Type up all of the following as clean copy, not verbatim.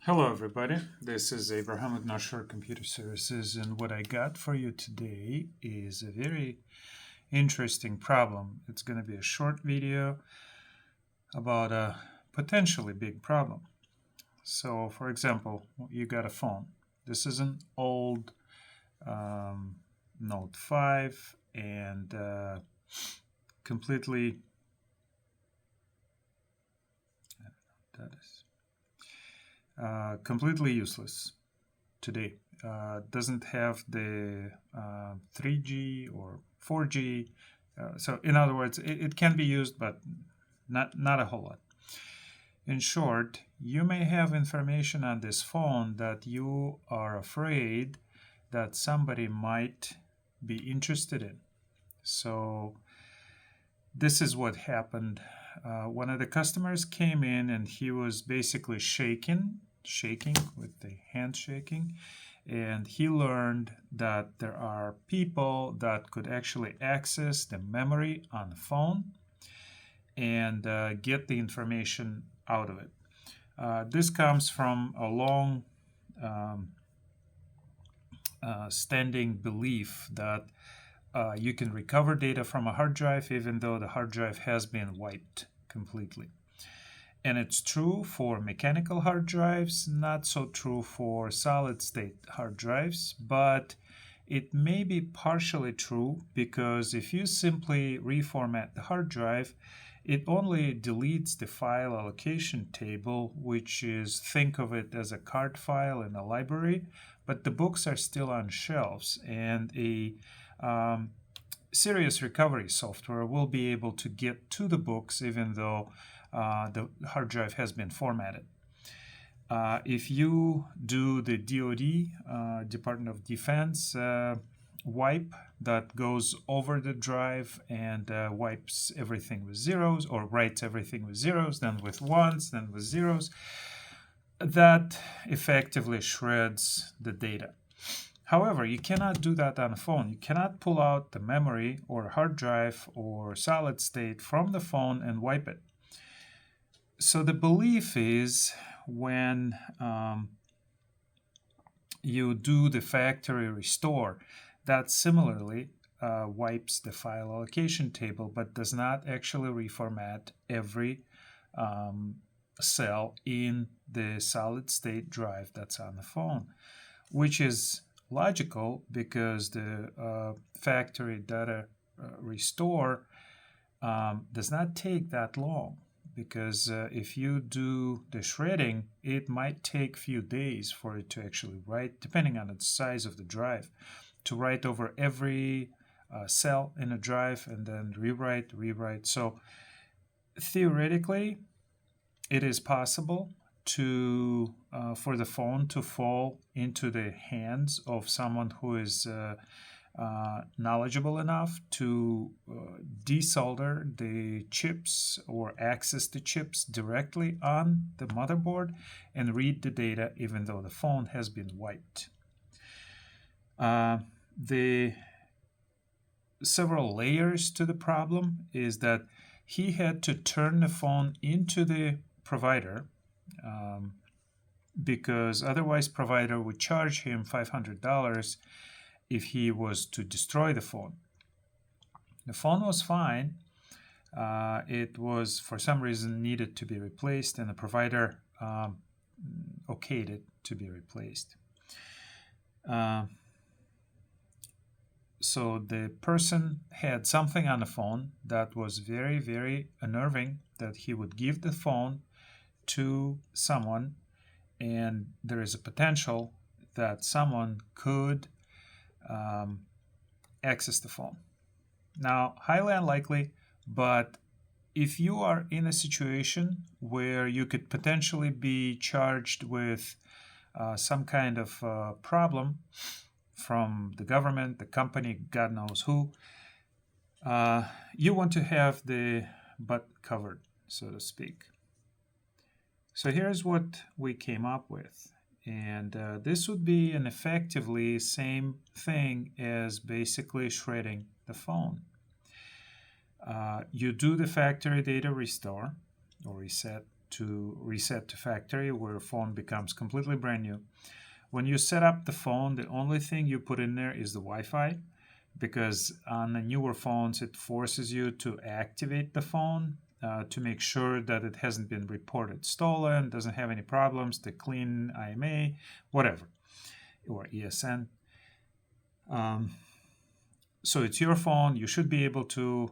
Hello, everybody. This is Abraham with North Shore Computer Services, and what I got for you today is a very interesting problem. It's going to be a short video about a potentially big problem. So, for example, you got a phone. This is an old um, Note 5 and completely. That is completely useless today. Doesn't have the 3G or 4G. So, in other words, it can be used, but not a whole lot. In short, you may have information on this phone that you are afraid that somebody might be interested in. So, this is what happened. One of the customers came in and he was basically shaking with the hand shaking, and he learned that there are people that could actually access the memory on the phone and get the information out of it. This comes from a long um, standing belief that you can recover data from a hard drive even though the hard drive has been wiped completely. And it's true for mechanical hard drives, not so true for solid state hard drives, but it may be partially true because if you simply reformat the hard drive, it only deletes the file allocation table, which is, think of it as a card file in a library, but the books are still on shelves, and a serious recovery software will be able to get to the books even though the hard drive has been formatted. If you do the DoD, Department of Defense, wipe that goes over the drive and wipes everything with zeros, or writes everything with zeros, then with ones, then with zeros, that effectively shreds the data. However, you cannot do that on a phone. You cannot pull out the memory or hard drive or solid state from the phone and wipe it. So the belief is when you do the factory restore, that similarly wipes the file allocation table, but does not actually reformat every cell in the solid state drive that's on the phone, which is logical because the factory data restore does not take that long. Because if you do the shredding, it might take a few days for it to actually write, depending on the size of the drive, to write over every cell in a drive and then rewrite. So theoretically, it is possible to for the phone to fall into the hands of someone who is knowledgeable enough to desolder the chips or access the chips directly on the motherboard and read the data even though the phone has been wiped. The several layers to the problem is that he had to turn the phone into the provider because otherwise provider would charge him $500 if he was to destroy the phone. The phone was fine. It was, for some reason, needed to be replaced, and the provider okayed it to be replaced. So the person had something on the phone that was very, very unnerving, that he would give the phone to someone, and there is a potential that someone could access the phone. Now, highly unlikely, but if you are in a situation where you could potentially be charged with some kind of problem from the government, the company, God knows who, you want to have the butt covered, so to speak. So here's what we came up with. And this would be an effectively same thing as basically shredding the phone. You do the factory data restore or reset to reset to factory, where phone becomes completely brand new. When you set up the phone, the only thing you put in there is the Wi-Fi, because on the newer phones, it forces you to activate the phone to make sure that it hasn't been reported stolen, doesn't have any problems, the clean IMA, whatever, or ESN. So it's your phone. You should be able to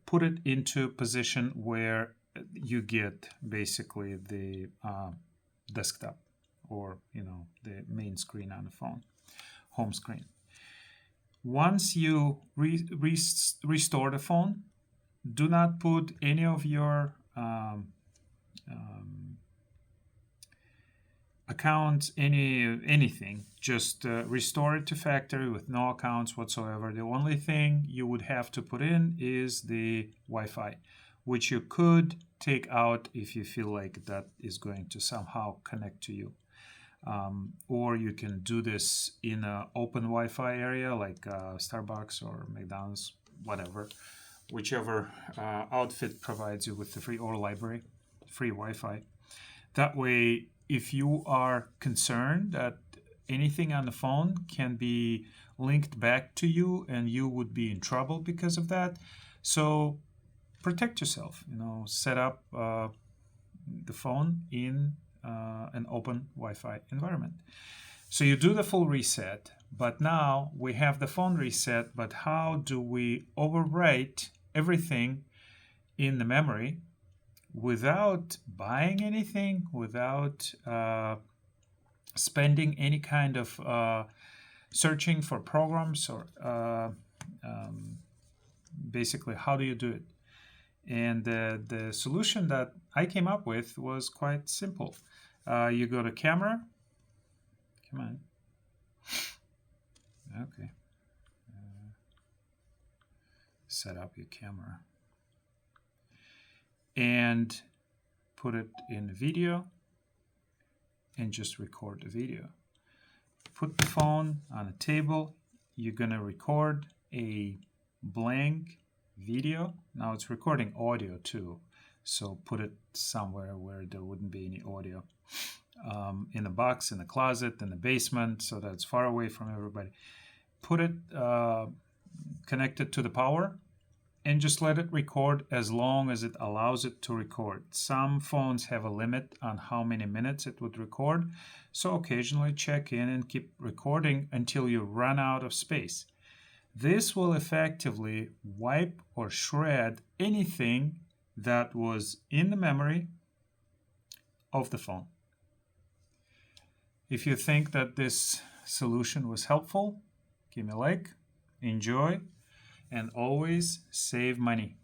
put it into position where you get basically the desktop, or the main screen on the phone, home screen. Once you restore the phone, do not put any of your accounts, anything. Just restore it to factory with no accounts whatsoever. The only thing you would have to put in is the Wi-Fi, which you could take out if you feel like that is going to somehow connect to you. Or you can do this in an open Wi-Fi area like Starbucks or McDonald's, whatever, whichever outfit provides you with the free, or library, free Wi-Fi. That way, if you are concerned that anything on the phone can be linked back to you and you would be in trouble because of that, so protect yourself. Set up the phone in an open Wi-Fi environment. So you do the full reset, but now we have the phone reset, but how do we overwrite everything in the memory without buying anything, without spending any kind of searching for programs, or basically, how do you do it? And the solution that I came up with was quite simple. You go to camera. Come on. Okay. Set up your camera. And put it in video and just record the video. Put the phone on a table. You're going to record a blank video. Now it's recording audio too, so put it somewhere where there wouldn't be any audio. In a box, in the closet, in the basement, so that it's far away from everybody. Put it connected to the power, and just let it record as long as it allows it to record. Some phones have a limit on how many minutes it would record, so occasionally check in and keep recording until you run out of space. This will effectively wipe or shred anything that was in the memory of the phone. If you think that this solution was helpful, give me a like, enjoy, and always save money.